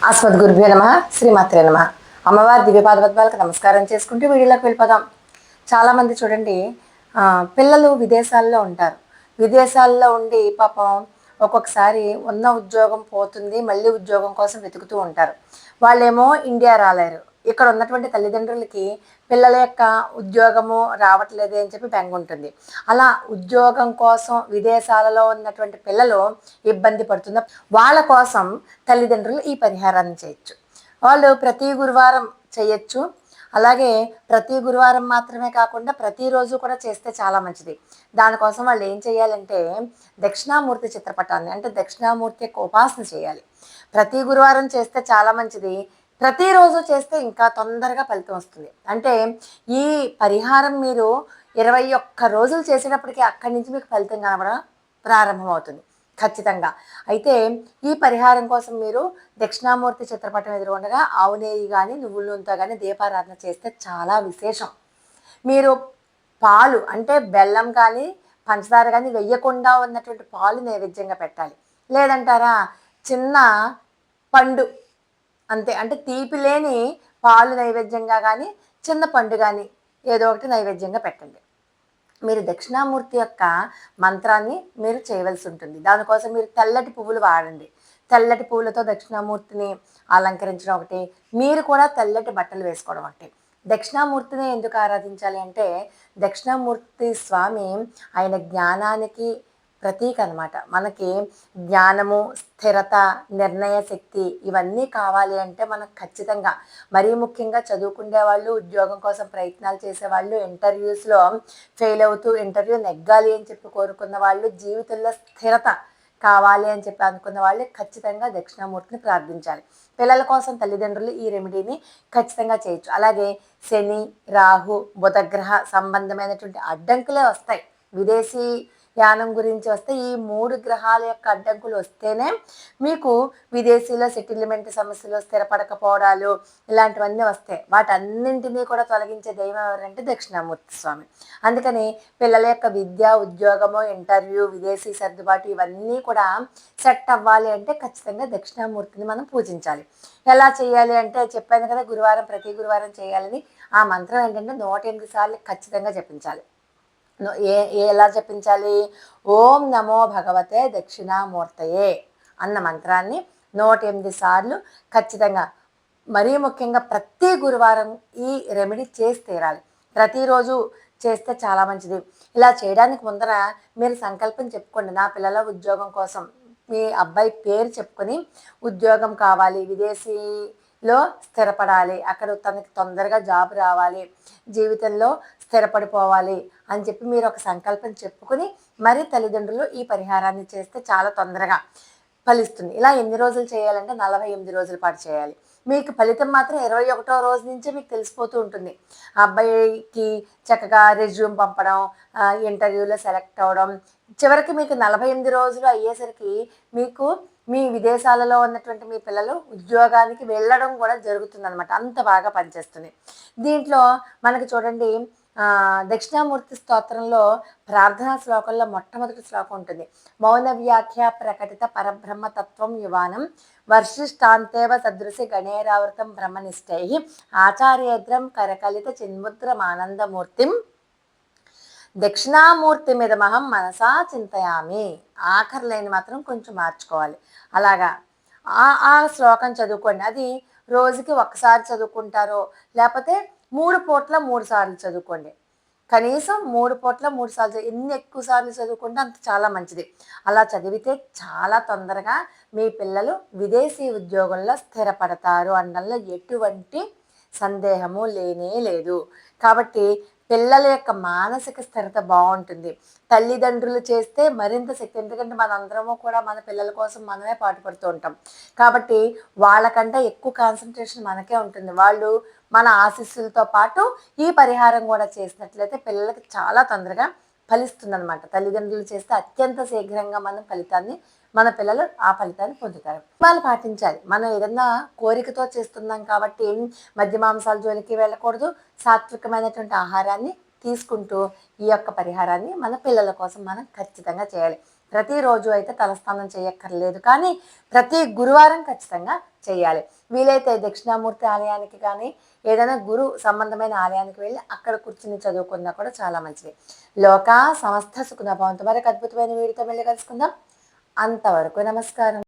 అస్మద్గురుభ్యో నమ శ్రీమాత్రే నమ. అమ్మవారి దివ్యపాదపద్మాలకు నమస్కారం చేసుకుంటూ వీడియోలోకి వెళ్ళిపోదాం. చాలామంది చూడండి, పిల్లలు విదేశాల్లో ఉంటారు. విదేశాల్లో ఉండి పాపం ఒక్కొక్కసారి ఉన్న ఉద్యోగం పోతుంది, మళ్ళీ ఉద్యోగం కోసం వెతుకుతూ ఉంటారు. వాళ్ళేమో ఇండియా రాలేరు. ఇక్కడ ఉన్నటువంటి తల్లిదండ్రులకి పిల్లల యొక్క ఉద్యోగము రావట్లేదు అని చెప్పి బెంగ ఉంటుంది. అలా ఉద్యోగం కోసం విదేశాలలో ఉన్నటువంటి పిల్లలు ఇబ్బంది పడుతున్న వాళ్ళ కోసం తల్లిదండ్రులు ఈ పరిహారాన్ని చేయొచ్చు. వాళ్ళు ప్రతి గురువారం చేయొచ్చు. అలాగే ప్రతి గురువారం మాత్రమే కాకుండా ప్రతిరోజు కూడా చేస్తే చాలా మంచిది. దానికోసం వాళ్ళు ఏం చేయాలంటే, దక్షిణామూర్తి చిత్రపటాన్ని అంటే దక్షిణామూర్తి యొక్క ఉపాసన చేయాలి. ప్రతి గురువారం చేస్తే చాలా మంచిది. ప్రతిరోజు చేస్తే ఇంకా తొందరగా ఫలితం వస్తుంది. అంటే ఈ పరిహారం మీరు 21 రోజులు చేసేటప్పటికి అక్కడి నుంచి మీకు ఫలితం కనబడడం ప్రారంభమవుతుంది ఖచ్చితంగా. అయితే ఈ పరిహారం కోసం మీరు దక్షిణామూర్తి చిత్రపటం ఎదురుగుండగా ఆవు నెయ్యి కానీ నువ్వుల నూనెతో కానీ దీపారాధన చేస్తే చాలా విశేషం. మీరు పాలు అంటే బెల్లం కానీ పంచదార కానీ వెయ్యకుండా ఉన్నటువంటి పాలు నైవేద్యంగా పెట్టాలి. లేదంటారా, చిన్న పండు అంతే, అంటే తీపి లేని పాలు నైవేద్యంగా కానీ చిన్న పండు కానీ ఏదో ఒకటి నైవేద్యంగా పెట్టండి. మీరు దక్షిణామూర్తి యొక్క మంత్రాన్ని మీరు చేయవలసి ఉంటుంది. దానికోసం మీరు తెల్లటి పువ్వులు వాడండి. తెల్లటి పువ్వులతో దక్షిణామూర్తిని అలంకరించడం ఒకటి, మీరు కూడా తెల్లటి బట్టలు వేసుకోవడం ఒకటి. దక్షిణామూర్తిని ఎందుకు ఆరాధించాలి అంటే, దక్షిణామూర్తి స్వామి ఆయన జ్ఞానానికి ప్రతీక అనమాట. మనకి జ్ఞానము, స్థిరత, నిర్ణయ శక్తి ఇవన్నీ కావాలి అంటే మనకు ఖచ్చితంగా, మరీ ముఖ్యంగా చదువుకునే వాళ్ళు, ఉద్యోగం కోసం ప్రయత్నాలు చేసేవాళ్ళు, ఇంటర్వ్యూస్లో ఫెయిల్ అవుతూ ఇంటర్వ్యూ నెగ్గాలి అని చెప్పి కోరుకున్న వాళ్ళు, జీవితంలో స్థిరత కావాలి అని చెప్పి అనుకున్న వాళ్ళు ఖచ్చితంగా దక్షిణామూర్తిని ప్రార్థించాలి. పిల్లల కోసం తల్లిదండ్రులు ఈ రెమెడీని ఖచ్చితంగా చేయొచ్చు. అలాగే శని, రాహు, బుధగ్రహ సంబంధమైనటువంటి అడ్డంకులే వస్తాయి. విదేశీ యానం గురించి వస్తే ఈ 3 గ్రహాల యొక్క అడ్డంకులు వస్తేనే మీకు విదేశీలో సెటిల్మెంట్ సమస్యలు, స్థిరపడకపోవడాలు ఇలాంటివన్నీ వస్తాయి. వాటన్నింటినీ కూడా తొలగించే దైవం ఎవరంటే దక్షిణామూర్తి స్వామి. అందుకని పిల్లల యొక్క విద్య, ఉద్యోగము, ఇంటర్వ్యూ, విదేశీ సర్దుబాటు ఇవన్నీ కూడా సెట్ అవ్వాలి అంటే ఖచ్చితంగా దక్షిణామూర్తిని మనం పూజించాలి. ఎలా చేయాలి అంటే, చెప్పాను కదా, ప్రతి గురువారం చేయాలని. ఆ మంత్రం ఏంటంటే 108 సార్లు ఖచ్చితంగా జపించాలి. ఎలా జపించాలి? ఓం నమో భగవతే దక్షిణామూర్తయే అన్న మంత్రాన్ని 108 సార్లు ఖచ్చితంగా, మరీ ముఖ్యంగా ప్రతి గురువారం ఈ రెమెడీ చేసి తీరాలి. ప్రతిరోజు చేస్తే చాలా మంచిది. ఇలా చేయడానికి ముందర మీరు సంకల్పం చెప్పుకోండి. నా పిల్లల ఉద్యోగం కోసం మీ అబ్బాయి పేరు చెప్పుకొని, ఉద్యోగం కావాలి, విదేశీలో స్థిరపడాలి, అక్కడ తనకి తొందరగా జాబ్ రావాలి, జీవితంలో స్థిరపడిపోవాలి అని చెప్పి మీరు ఒక సంకల్పం చెప్పుకొని మరి తల్లిదండ్రులు ఈ పరిహారాన్ని చేస్తే చాలా తొందరగా ఫలిస్తుంది. ఇలా ఎన్ని రోజులు చేయాలంటే 48 రోజుల పాటు చేయాలి. మీకు ఫలితం మాత్రం 21వ రోజు నుంచే మీకు తెలిసిపోతూ ఉంటుంది. ఆ అబ్బాయికి చక్కగా రెజ్యూమ్ పంపడం, ఇంటర్వ్యూలో సెలెక్ట్ అవ్వడం, చివరికి మీకు 48 రోజులు అయ్యేసరికి మీకు మీ విదేశాలలో ఉన్నటువంటి మీ పిల్లలు ఉద్యోగానికి వెళ్ళడం కూడా జరుగుతుందన్నమాట. అంత బాగా పనిచేస్తుంది. దీంట్లో మనకి చూడండి, దక్షిణామూర్తి స్తోత్రంలో ప్రార్థనా శ్లోకంలో మొట్టమొదటి శ్లోకం ఉంటుంది. మౌన వ్యాఖ్య ప్రకటిత పరబ్రహ్మతత్వం యువానం వర్షిష్టాంతేవ సదృశి గణేరావృతం బ్రహ్మనిష్టై ఆచార్యేద్రం కరకలిత చిన్ముద్రమానందమూర్తిం దక్షిణామూర్తిమిదమహం మనసా చింతయామి. ఆఖరి లైన్ మాత్రం కొంచెం మార్చుకోవాలి. అలాగా ఆ శ్లోకం చదువుకోండి. అది రోజుకి ఒక్కసారి చదువుకుంటారో, లేకపోతే 3 పూట్ల 3 సార్లు చదువుకోండి. కనీసం 3 పూట్ల 3 సార్లు, ఎన్ని ఎక్కువ సార్లు చదువుకుంటే అంత చాలా మంచిది. అలా చదివితే చాలా తొందరగా మీ పిల్లలు విదేశీ ఉద్యోగంలో స్థిరపడతారు అనడంలో ఎటువంటి సందేహము లేనే లేదు. కాబట్టి పిల్లల యొక్క మానసిక స్థిరత బాగుంటుంది. తల్లిదండ్రులు చేస్తే మరింత శక్తి, ఎందుకంటే మనందరము కూడా మన పిల్లల కోసం మనమే పాటుపడుతూ ఉంటాం. కాబట్టి వాళ్ళకంటే ఎక్కువ కాన్సన్ట్రేషన్ మనకే ఉంటుంది. వాళ్ళు మన ఆశీస్సులతో పాటు ఈ పరిహారం కూడా చేసినట్లయితే పిల్లలకి చాలా తొందరగా ఫలిస్తుందన్నమాట. తల్లిదండ్రులు చేస్తే అత్యంత శీఘ్రంగా మన పిల్లలు ఆ ఫలితాన్ని పొందుతారు. వాళ్ళు పాటించాలి. మనం ఏదన్నా కోరికతో చేస్తున్నాం కాబట్టి మద్య మాంసాల జోలికి వెళ్ళకూడదు. సాత్వికమైనటువంటి ఆహారాన్ని తీసుకుంటూ ఈ యొక్క పరిహారాన్ని మన పిల్లల కోసం మనం ఖచ్చితంగా చేయాలి. ప్రతిరోజు అయితే తలస్నానం చేయక్కర్లేదు, కానీ ప్రతి గురువారం ఖచ్చితంగా చేయాలి. వీలైతే దక్షిణామూర్తి ఆలయానికి కానీ ఏదైనా గురు సంబంధమైన ఆలయానికి వెళ్ళి అక్కడ కూర్చుని చదువుకున్నా కూడా చాలా మంచిది. లోకా సమస్త సుఖినో భవంతు. మరొక అద్భుతమైన వీడియోతో మళ్ళీ కలుసుకుందాం. అంతవరకు నమస్కారం.